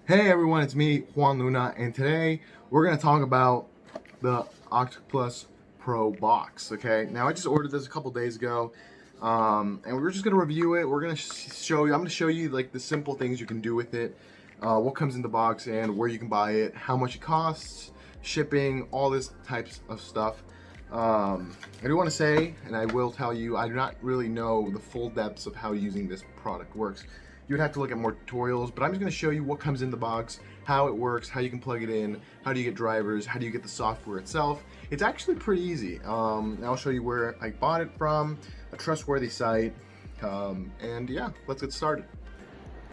Hey everyone, it's me, Juan Luna, and today we're going to talk about the Octopus Pro box, okay? Now, I just ordered this a couple days ago, and we're just going to review it. We're going to show you, I'm going to show you like the simple things you can do with it, what comes in the box and where you can buy it, how much it costs, shipping, all this types of stuff. I do want to say, and I will tell you, I do not really know the full depths of how using this product works. You would have to look at more tutorials, but I'm just going to show you what comes in the box, how it works, how you can plug it in, how do you get drivers, how do you get the software itself. It's actually pretty easy. I'll show you where I bought it from, a trustworthy site, and yeah, let's get started.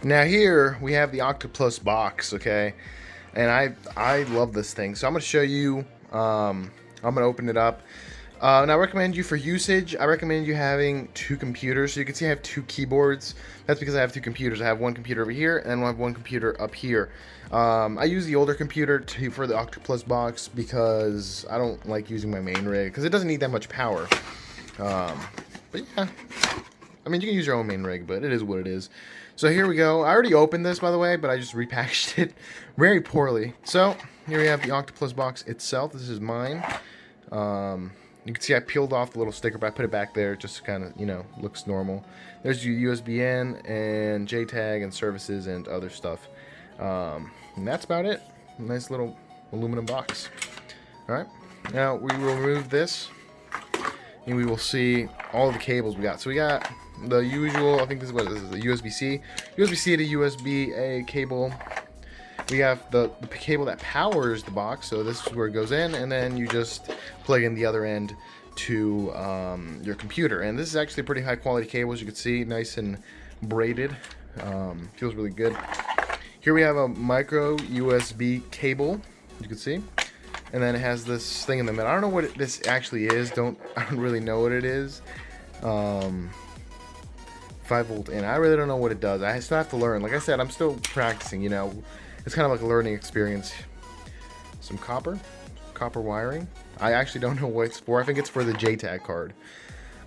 Now here we have the Octopus box, okay? And I love this thing, so I'm going to show you. I'm going to open it up. And I recommend you for usage, I recommend you having two computers. So you can see I have two keyboards. That's because I have two computers. I have one computer over here and I have one computer up here. I use the older computer for the Octopus box because I don't like using my main rig because it doesn't need that much power. But yeah, I mean, you can use your own main rig, but it is what it is. So here we go. I already opened this, by the way, but I just repackaged it very poorly. So here we have the Octopus box itself. This is mine. You can see I peeled off the little sticker, but I put it back there just to kind of, you know, looks normal. There's your USB-in and Jtag and services and other stuff. And that's about it. Nice little aluminum box. Alright, now we will remove this and we will see all of the cables we got. So we got the usual, I think this is what this is, a USB-C. USB-C to USB-A cable. We have the cable that powers the box, so this is where it goes in, and then you just plug in the other end to your computer. And this is actually pretty high quality cable, as you can see, nice and braided. Feels really good. Here we have a micro USB cable, you can see, and then it has this thing in the middle. I don't know what this actually is. I don't really know what it is. 5-volt in. I really don't know what it does. I still have to learn. Like I said, I'm still practicing, you know. It's kind of like a learning experience. Some copper wiring. I actually don't know what it's for. I think it's for the Jtag card.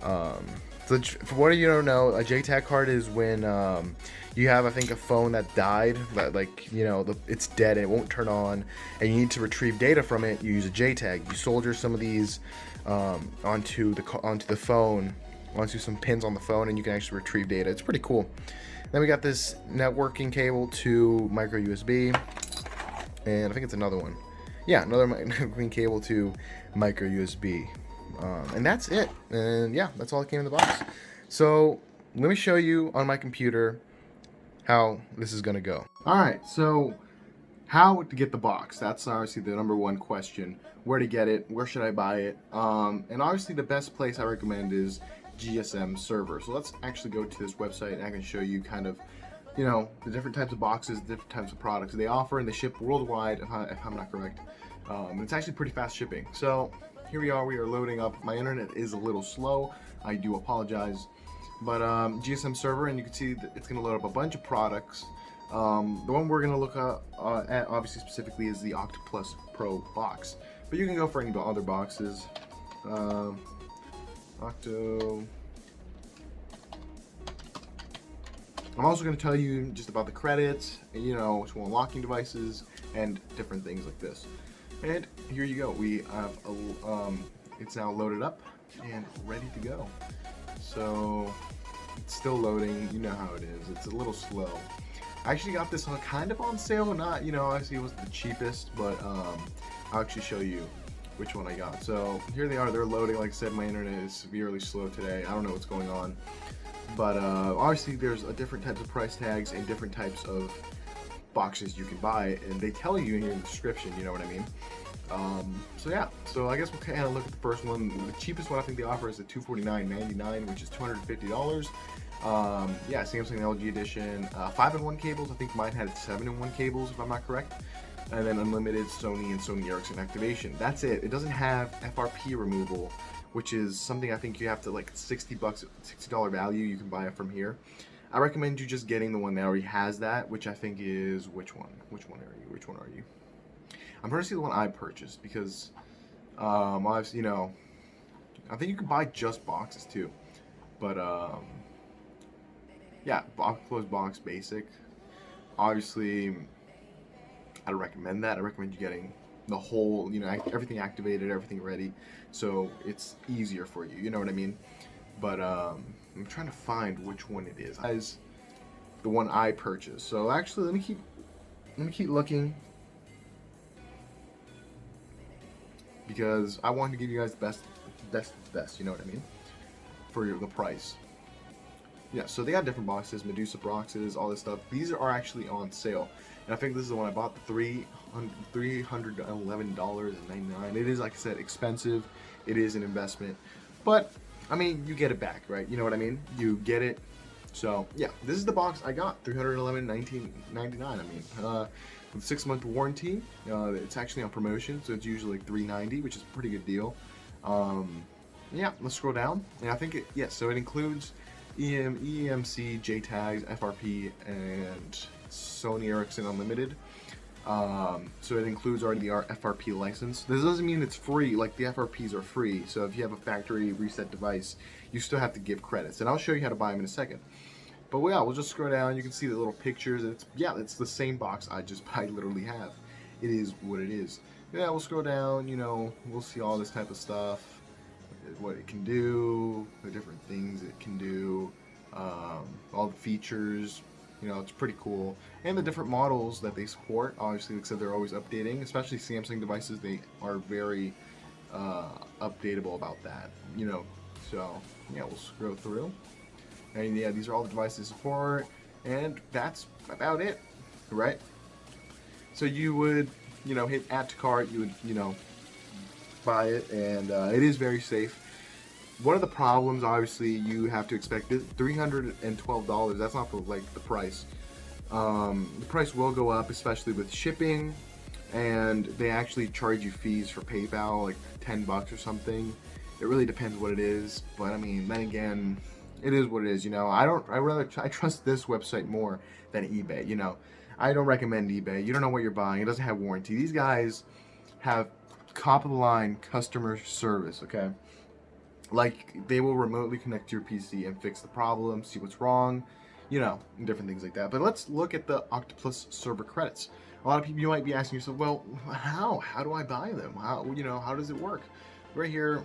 So for what you don't know, a Jtag card is when you have, I think, a phone that died, that, like, you know, it's dead and it won't turn on, and you need to retrieve data from it. You use a Jtag. You solder some of these onto the phone, onto some pins on the phone, and you can actually retrieve data. It's pretty cool. Then we got this networking cable to micro USB, and I think it's another one. Yeah, another networking cable to micro USB, and that's it. And yeah, that's all that came in the box. So let me show you on my computer how this is gonna go. All right, so how to get the box? That's obviously the number one question. Where to get it? Where should I buy it? And obviously the best place I recommend is GSM server. So let's actually go to this website and I can show you kind of, you know, the different types of boxes, different types of products they offer, and they ship worldwide, if I'm not correct. It's actually pretty fast shipping. So here we are loading up. My internet is a little slow. I do apologize. But GSM server, and you can see that it's going to load up a bunch of products. The one we're going to look at obviously specifically is the Octopus Pro box. But you can go for any other boxes. Octo. I'm also going to tell you just about the credits, you know, to unlocking devices and different things like this. And here you go. We have it's now loaded up and ready to go. So it's still loading. You know how it is. It's a little slow. I actually got this on kind of on sale. Not, you know, obviously it wasn't the cheapest, but I'll actually show you which one I got. So here they are. They're loading. Like I said, my internet is severely slow today. I don't know what's going on, but obviously there's different types of price tags and different types of boxes you can buy, and they tell you in your description, you know what I mean. So yeah, so I guess we'll kind of look at the first one. The cheapest one I think they offer is the $249.99, which is $250. Yeah, Samsung LG edition, 5-in-1 cables. I think mine had 7-in-1 cables, if I'm not correct. And then unlimited Sony and Sony Ericsson activation. That's it. It doesn't have FRP removal, which is something I think you have to, like, $60 value. You can buy it from here. I recommend you just getting the one that already has that, which I think is, which one? Which one are you? Which one are you? I'm trying to see the one I purchased because, obviously, you know, I think you can buy just boxes too, but yeah, Octopus box basic. Obviously, I don't recommend that. I recommend you getting the whole, you know, everything activated, everything ready, so it's easier for you. You know what I mean? But I'm trying to find which one it is. Guys, the one I purchased. So actually, let me keep looking, because I want to give you guys the best. You know what I mean? For the price. Yeah, so they got different boxes, Medusa boxes, all this stuff. These are actually on sale, and I think this is the one I bought. The $311.99. It is, like I said, expensive. It is an investment, but I mean, you get it back, right? You know what I mean? You get it. So yeah, this is the box I got. $311.99. I mean, with 6-month warranty. It's actually on promotion, so it's usually like $390, which is a pretty good deal. Yeah, let's scroll down, and I think so it includes EMC, Jtags, FRP, and Sony Ericsson Unlimited. So it includes already the FRP license. This doesn't mean it's free. Like, the FRPs are free, so if you have a factory reset device, you still have to give credits, and I'll show you how to buy them in a second. But yeah, we'll just scroll down. You can see the little pictures. It's the same box I literally have. It is what it is. Yeah, we'll scroll down. You know, we'll see all this type of stuff, what it can do, the different things it can do, all the features. You know, it's pretty cool. And the different models that they support. Obviously, like I said, they're always updating, especially Samsung devices. They are very updatable about that, you know. So yeah, we'll scroll through. And yeah, these are all the devices support, and that's about it, right? So you would, you know, hit add to cart, you would, you know, buy it, and it is very safe. One of the problems, obviously, you have to expect is $312. That's not like the price. The price will go up, especially with shipping, and they actually charge you fees for PayPal, like $10 or something. It really depends what it is, but I mean, then again, it is what it is. You know, I trust this website more than eBay. You know, I don't recommend eBay. You don't know what you're buying. It doesn't have warranty. These guys have top of the line customer service. Okay. Like, they will remotely connect to your PC and fix the problem, see what's wrong, you know, and different things like that. But let's look at the Octopus server credits. A lot of people, you might be asking yourself, well, how do I buy them? How does it work? Right here,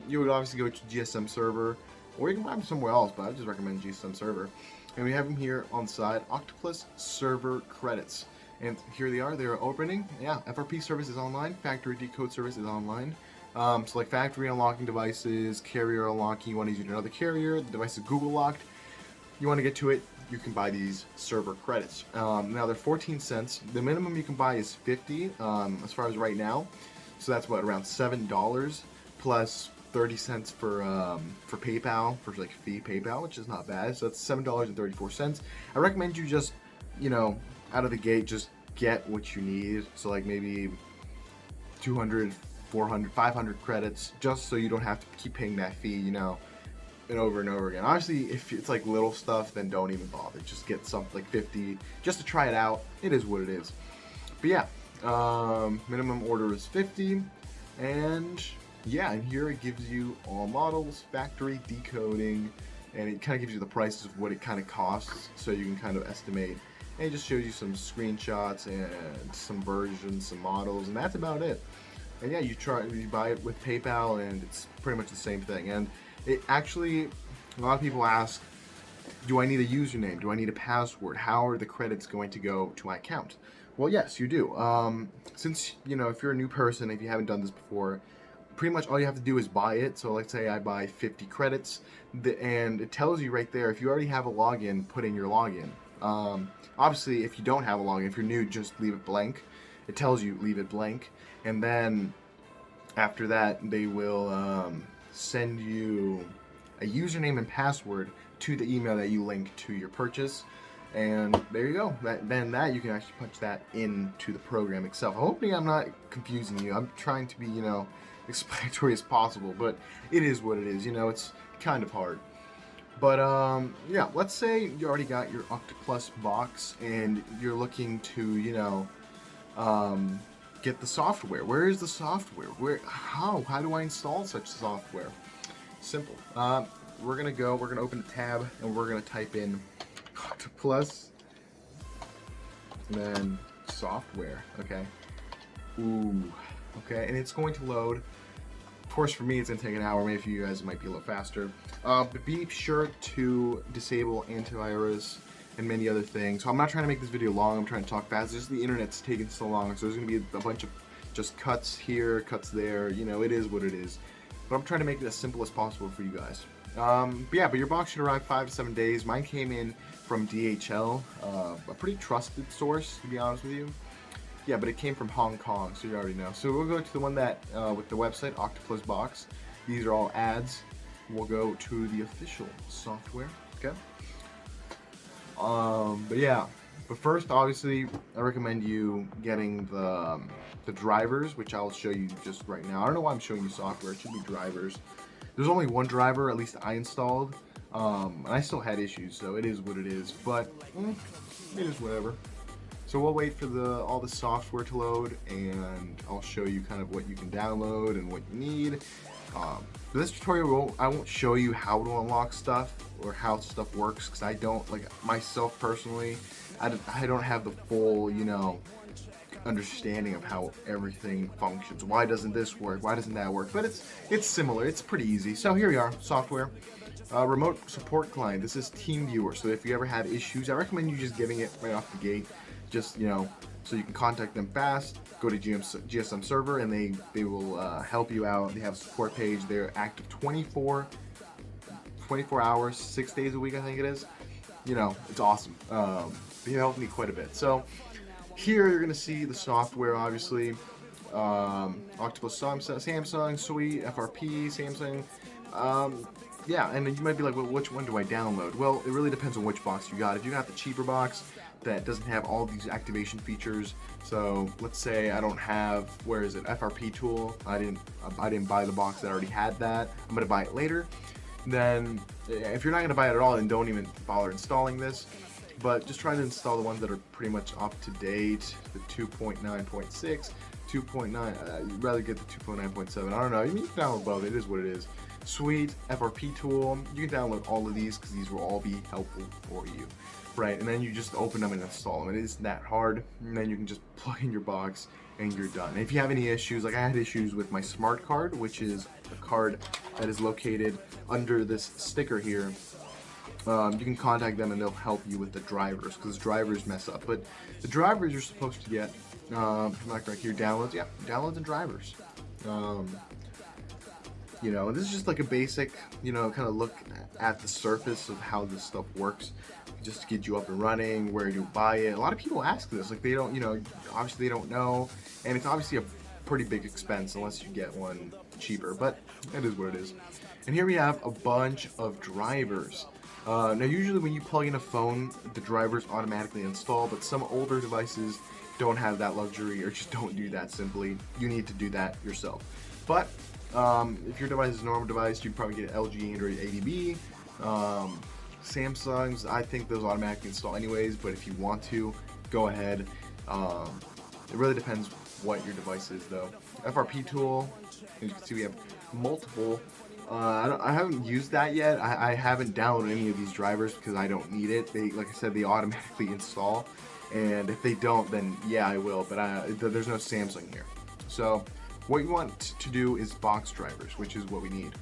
you would obviously go to GSM server, or you can buy them somewhere else, but I just recommend GSM server. And we have them here on the side, Octopus server credits. And here they are. They're opening. Yeah, FRP service is online. Factory decode service is online. So like factory unlocking devices, carrier unlocking, you want to use another carrier, the device is Google locked, you want to get to it, you can buy these server credits. Now they're 14 cents. The minimum you can buy is 50 as far as right now. So that's what, around $7 plus 30 cents for PayPal, for like fee PayPal, which is not bad. So that's $7.34. I recommend you just, you know, out of the gate, just get what you need. So like maybe 200, 400, 500 credits, just so you don't have to keep paying that fee, you know, and over again. Obviously, if it's like little stuff, then don't even bother. Just get something like 50, just to try it out. It is what it is. But yeah, minimum order is 50, and yeah, and here it gives you all models, factory decoding, and it kind of gives you the prices of what it kind of costs, so you can kind of estimate. And it just shows you some screenshots and some versions, some models, and that's about it. And yeah, you buy it with PayPal, and it's pretty much the same thing. And it actually, a lot of people ask, do I need a username? Do I need a password? How are the credits going to go to my account? Well, yes, you do. Since, you know, if you're a new person, if you haven't done this before, pretty much all you have to do is buy it. So let's say I buy 50 credits, and it tells you right there, if you already have a login, put in your login. Obviously, if you don't have a login, if you're new, just leave it blank. It tells you leave it blank, and then after that, they will send you a username and password to the email that you link to your purchase, and there you go. Then you can actually punch that into the program itself. I'm hoping I'm not confusing you. I'm trying to be, you know, explanatory as possible, but it is what it is. You know, it's kind of hard. But yeah, let's say you already got your Octoplus box and you're looking to, you know, get the software. Where is the software? How do I install such software? Simple. We're gonna open a tab and we're gonna type in Octoplus, and then software. Okay. Ooh. Okay, and it's going to load. Of course, for me, it's going to take an hour. Maybe for you guys, it might be a little faster. But be sure to disable antivirus and many other things. So I'm not trying to make this video long. I'm trying to talk fast. Just the internet's taking so long. So there's going to be a bunch of just cuts here, cuts there. You know, it is what it is. But I'm trying to make it as simple as possible for you guys. But your box should arrive 5 to 7 days. Mine came in from DHL, a pretty trusted source, to be honest with you. Yeah, but it came from Hong Kong, so you already know. So we'll go to the one that, with the website, Octopus Box. These are all ads. We'll go to the official software, okay? But first, obviously, I recommend you getting the drivers, which I'll show you just right now. I don't know why I'm showing you software. It should be drivers. There's only one driver, at least I installed, and I still had issues, so it is what it is. But it is whatever. So we'll wait for all the software to load, and I'll show you kind of what you can download and what you need. For this tutorial, I won't show you how to unlock stuff or how stuff works, because I don't, like, myself personally, I don't have the full, you know, understanding of how everything functions. Why doesn't this work? Why doesn't that work? But it's similar. It's pretty easy. So here we are, software. Remote support client. This is TeamViewer. So if you ever have issues, I recommend you just getting it right off the gate. Just, you know, so you can contact them fast. Go to GSM server, and they will help you out. They have a support page. They're active 24 hours, 6 days a week, I think it is. You know, it's awesome. They helped me quite a bit. So here you're gonna see the software, obviously. Octopus, Samsung, Sweet, FRP, Samsung. Yeah, and you might be like, well, which one do I download? Well, it really depends on which box you got. If you got the cheaper box that doesn't have all these activation features, so let's say I don't have, where is it, FRP Tool, I didn't buy the box that already had that, I'm gonna buy it later. Then if you're not gonna buy it at all, then don't even bother installing this. But just try to install the ones that are pretty much up to date, the 2.9.6, 2.9, I'd rather get the 2.9.7, I don't know, you can download both, it is what it is. Sweet, FRP Tool, you can download all of these because these will all be helpful for you, right? And then you just open them and install them. It isn't that hard, and then you can just plug in your box and you're done. And if you have any issues, like I had issues with my smart card, which is a card that is located under this sticker here, you can contact them and they'll help you with the drivers, because drivers mess up. But the drivers you're supposed to get, I'm not correct here, downloads, yeah, downloads and drivers. You know, this is just like a basic, you know, kind of look at the surface of how this stuff works, just to get you up and running, where you buy it. A lot of people ask this, like they don't, you know, obviously they don't know, and it's obviously a pretty big expense unless you get one cheaper, but it is what it is. And here we have a bunch of drivers. Now usually when you plug in a phone, the drivers automatically install, but some older devices don't have that luxury, or just don't do that simply. You need to do that yourself. But if your device is a normal device, you'd probably get LG Android 80B. Samsung's, I think those automatically install anyways, but if you want to, go ahead. It really depends what your device is though. FRP Tool, as you can see we have multiple. I haven't used that yet. I haven't downloaded any of these drivers because I don't need it. They, like I said, they automatically install, and if they don't, then yeah, I will, but there's no Samsung here. So what you want to do is box drivers, which is what we need.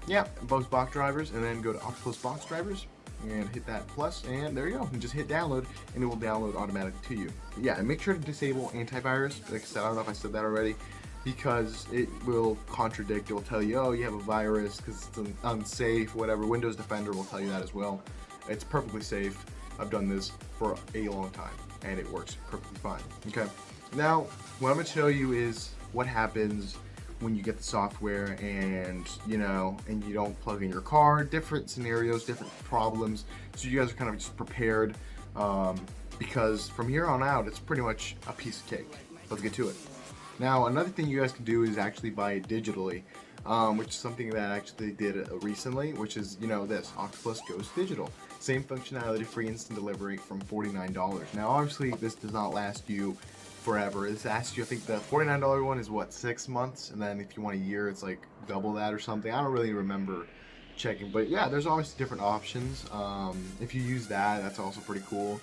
Yeah, both box drivers, and then go to Octopus box drivers and hit that plus, and there you go. And just hit download, and it will download automatically to you. But yeah, and make sure to disable antivirus. Like I said, I don't know if I said that already, because it will contradict. It will tell you, oh, you have a virus because it's unsafe, whatever. Windows Defender will tell you that as well. It's perfectly safe. I've done this for a long time, and it works perfectly fine. Okay, now what I'm going to show you is what happens when you get the software and you don't plug in your card. Different scenarios, different problems, so you guys are kind of just prepared, because from here on out it's pretty much a piece of cake. Let's get to it. Now another thing you guys can do is actually buy it digitally, which is something that I actually did recently, which is, this Octopus goes digital. Same functionality, free instant delivery from $49. Now obviously this does not last you forever. This asks you, I think the $49 one is what, 6 months, and then if you want a year, it's like double that or something. I don't really remember checking, but yeah, there's obviously different options. If you use that, that's also pretty cool.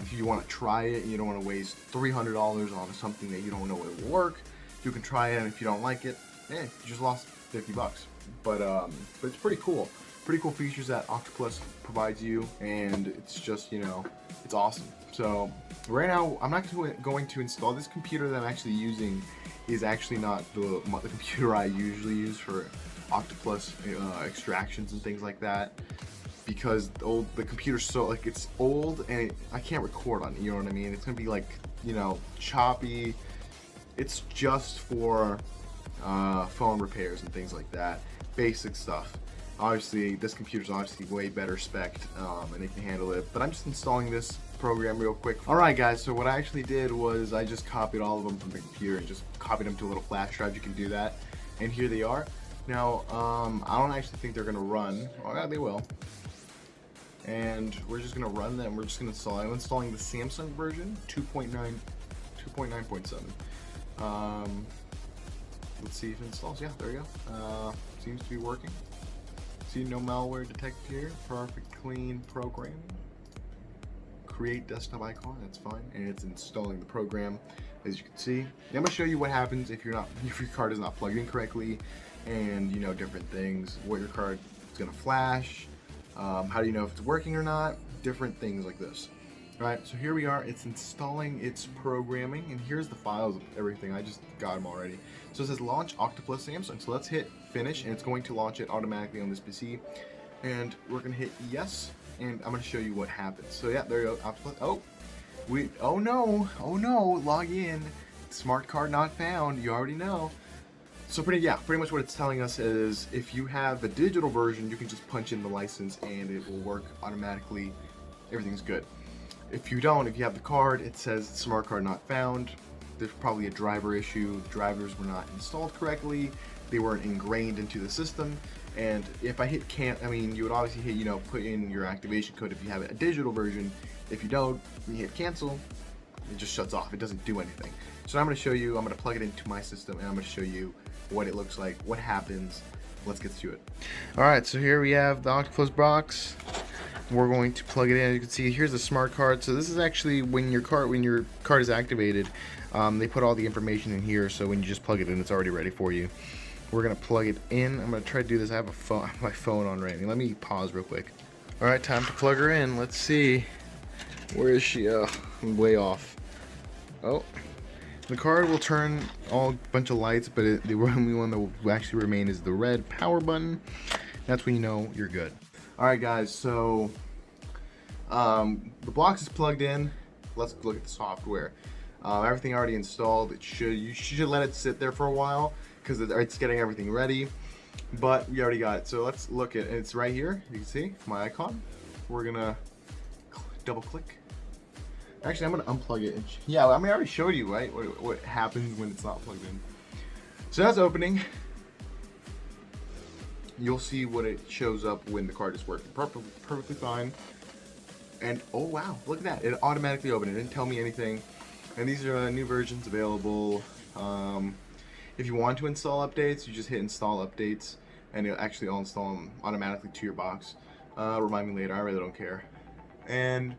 If you want to try it and you don't want to waste $300 on something that you don't know it will work, you can try it, and if you don't like it, you just lost 50 bucks. But it's pretty cool. Pretty cool features that Octopus provides you, and it's just, it's awesome. So right now, I'm not going to install this computer that I'm actually using. Is actually not the computer I usually use for Octopus extractions and things like that, because the computer's so it's old and I can't record on it. You know what I mean? It's gonna be choppy. It's just for phone repairs and things like that, basic stuff. Obviously, this computer's obviously way better spec'd, and it can handle it. But I'm just installing this program real quick. Alright guys, so what I actually did was I just copied all of them from the computer and just copied them to a little flash drive. You can do that. And here they are. Now, I don't actually think they're going to run. Oh yeah, they will. And we're just going to run them. We're just going to install. I'm installing the Samsung version, 2.9.7. Let's see if it installs. Yeah, there you go. Seems to be working. See, no malware detected here. Perfect, clean programming. Create desktop icon, that's fine, and it's installing the program, as you can see. I'm going to show you what happens if your card is not plugged in correctly, and different things. What your card is going to flash, how do you know if it's working or not, different things like this. Alright, so here we are. It's installing its programming, and here's the files of everything. I just got them already. So it says launch Octopus Samsung. So let's hit finish, and it's going to launch it automatically on this PC. And we're going to hit yes, and I'm going to show you what happens. So yeah, there you go. Octopus. Oh no, log in. Smart card not found. You already know. So pretty much what it's telling us is if you have the digital version, you can just punch in the license and it will work automatically. Everything's good. If you don't, if you have the card, it says smart card not found. There's probably a driver issue. The drivers were not installed correctly. They weren't ingrained into the system. And if I hit you would obviously hit, put in your activation code if you have a digital version. If you don't, you hit cancel, it just shuts off. It doesn't do anything. So I'm going to show you, I'm going to plug it into my system, and I'm going to show you what it looks like, what happens. Let's get to it. Alright, so here we have the Octopus box. We're going to plug it in. You can see here's the smart card. So this is actually when your card is activated, they put all the information in here, so when you just plug it in, it's already ready for you. We're gonna plug it in. I'm gonna try to do this. I have my phone on right now. Let me pause real quick. Alright, time to plug her in. Let's see. Where is she? I'm way off. Oh. The card will turn a bunch of lights, but the only one that will actually remain is the red power button. That's when you know you're good. Alright guys, so the box is plugged in. Let's look at the software. Everything already installed. You should let it sit there for a while because it's getting everything ready, but we already got it. So let's look at it. It's right here. You can see my icon. We're gonna double click. Actually, I'm gonna unplug it. Yeah, I already showed you, right, what happens when it's not plugged in. So that's opening. You'll see what it shows up when the card is working perfectly fine. And oh wow, look at that, it automatically opened. It didn't tell me anything. And these are new versions available. If you want to install updates, you just hit install updates, and it'll actually all install them automatically to your box. Remind me later, I really don't care. And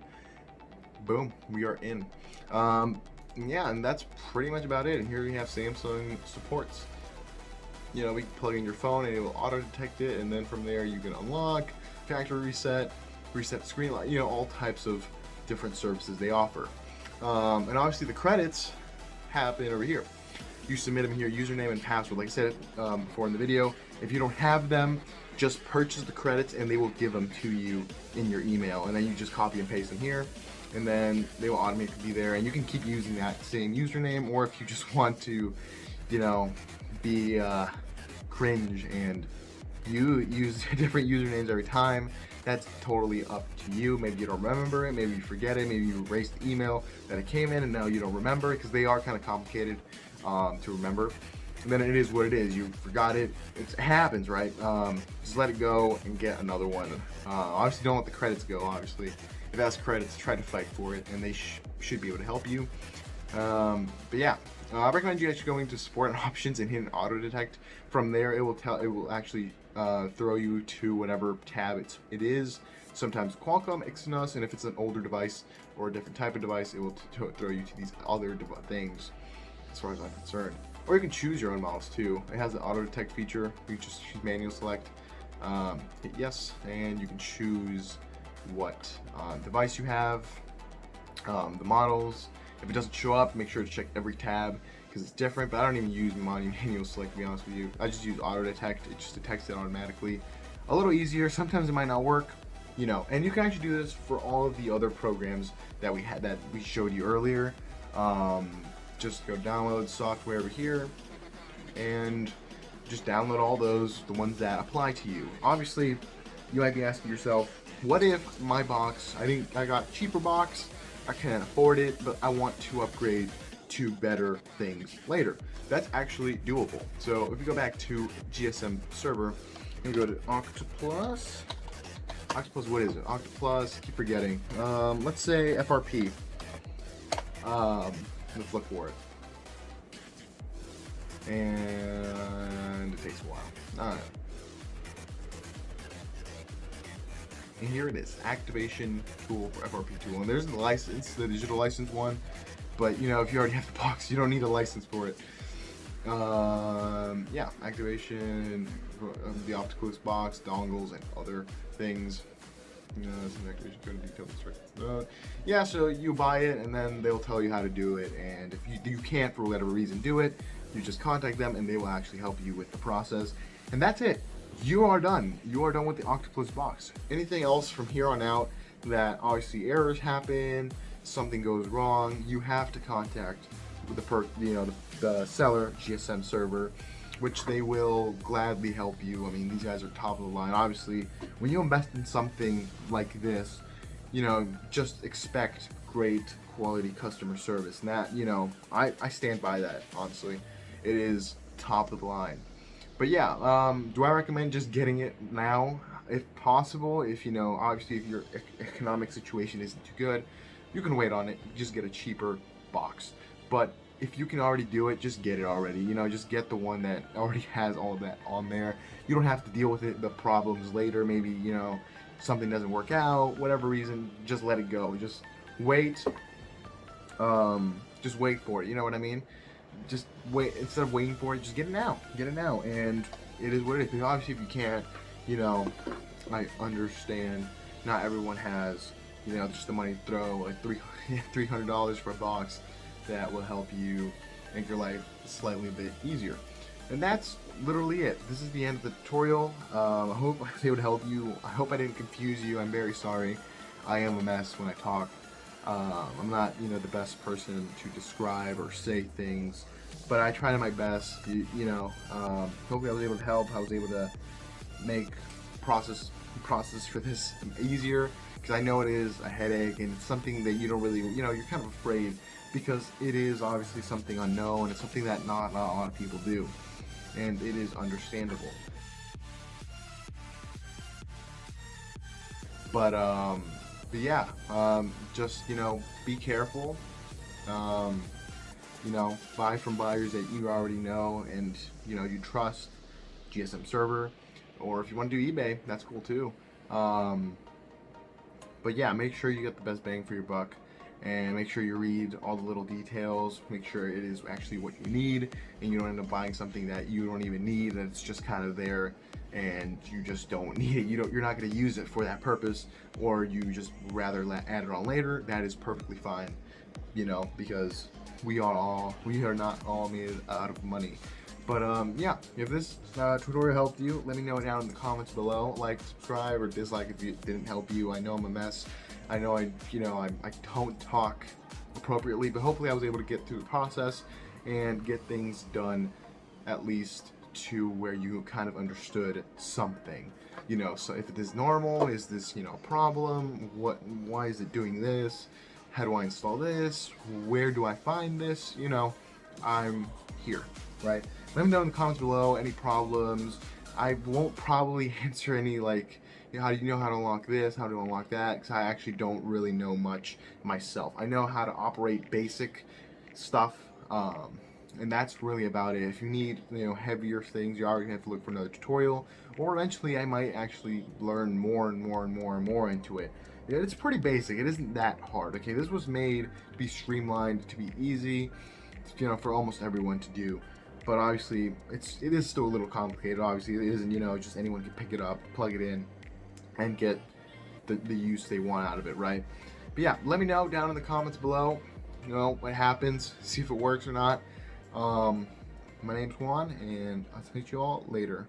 boom, we are in. Yeah, and that's pretty much about it. And here we have Samsung supports. We can plug in your phone and it will auto detect it, and then from there you can unlock, factory reset screen light, all types of different services they offer. And obviously the credits happen over here. You submit them here, username and password. Like I said before in the video, if you don't have them, just purchase the credits and they will give them to you in your email, and then you just copy and paste them here, and then they will automatically be there, and you can keep using that same username, or if you just want to, be cringe and you use different usernames every time, that's totally up to you. Maybe you don't remember it, maybe you forget it, maybe you erased the email that it came in and now you don't remember it, because they are kind of complicated to remember. And then it is what it is. You forgot it. It happens, right? Just let it go and get another one. Obviously, don't let the credits go. Obviously, if it has credits, try to fight for it, and they should be able to help you. But yeah, I recommend you actually going to support and options and hit an auto detect. From there, it will actually throw you to whatever tab it is. Sometimes Qualcomm, Exynos, and if it's an older device or a different type of device, it will throw you to these other things, as far as I'm concerned. Or you can choose your own models too. It has the auto detect feature. You just choose manual select, hit yes, and you can choose what device you have, the models. If it doesn't show up, make sure to check every tab because it's different. But I don't even use manual select, to be honest with you. I just use auto detect. It just detects it automatically. A little easier. Sometimes it might not work, you know. And you can actually do this for all of the other programs that we showed you earlier. Just go download software over here and just download all those, the ones that apply to you. Obviously, you might be asking yourself, what if my box, I got a cheaper box, I can't afford it, but I want to upgrade to better things later. That's actually doable. So if you go back to GSM server and go to Octopus, what is it? Octopus, keep forgetting. Let's say FRP. Let's look for it. And it takes a while. Alright. And here it is, activation tool for FRP tool. And there's the license, the digital license one. But you know, if you already have the box, you don't need a license for it. Yeah, activation of the Octopus box, dongles, and other things. Some activation code detailed instructions. Yeah, so you buy it, and then they'll tell you how to do it. And if you can't, for whatever reason, do it, you just contact them, and they will actually help you with the process. And that's it. You are done. You are done with the Octopus box. Anything else from here on out that obviously errors happen, something goes wrong, you have to contact the seller, GSM server, which they will gladly help you. I mean, these guys are top of the line. Obviously, when you invest in something like this, you know, just expect great quality customer service. And that, you know, I stand by that, honestly. It is top of the line. But yeah, do I recommend just getting it now, if possible? If, you know, obviously if your economic situation isn't too good, you can wait on it, just get a cheaper box. But if you can already do it, just get it already. You know, just get the one that already has all of that on there. You don't have to deal with the problems later. Maybe, you know, something doesn't work out, whatever reason, just let it go. Just wait. Just wait for it. You know what I mean? Just wait. Instead of waiting for it, just get it now. Get it now. And it is what it is. Because obviously, if you can't, you know, I understand. Not everyone has, you know, just the money to throw like $300 for a box that will help you make your life slightly a bit easier. And that's literally it. This is the end of the tutorial. I hope I was able to help you. I hope I didn't confuse you. I'm very sorry. I am a mess when I talk. I'm not, you know, the best person to describe or say things, but I try my best. You know, hopefully I was able to help. I was able to make process for this easier, because I know it is a headache and it's something that you don't really, you know, you're kind of afraid, because it is obviously something unknown. It's something that not a lot of people do, and it is understandable. But yeah, just, you know, be careful. You know, buy from buyers that you already know and, you know, you trust. GSM server, or if you want to do eBay, that's cool too. But yeah, make sure you get the best bang for your buck, and make sure you read all the little details. Make sure it is actually what you need, and you don't end up buying something that you don't even need, and it's just kind of there, and you just don't need it. You're not going to use it for that purpose, or you just rather add it on later. That is perfectly fine, you know, because we are not all made out of money. But yeah, if this tutorial helped you, let me know down in the comments below. Like, subscribe, or dislike if it didn't help you. I know I'm a mess. I know I don't talk appropriately, but hopefully I was able to get through the process and get things done, at least to where you kind of understood something. You know, so if it is normal, is this, you know, a problem? Why is it doing this? How do I install this? Where do I find this? You know, I'm here, right? Let me know in the comments below any problems. I won't probably answer any, like, you know, how do you know how to unlock this, how to unlock that, because I actually don't really know much myself. I know how to operate basic stuff, and that's really about it. If you need, you know, heavier things, you are going to have to look for another tutorial, or eventually I might actually learn more and more and more and more into it. It's pretty basic. It isn't that hard. Okay, this was made to be streamlined, to be easy, you know, for almost everyone to do. But obviously, it is still a little complicated. Obviously, it isn't, you know, just anyone can pick it up, plug it in, and get the use they want out of it, right? But yeah, let me know down in the comments below, you know, what happens, see if it works or not. My name's Juan, and I'll speak to you all later.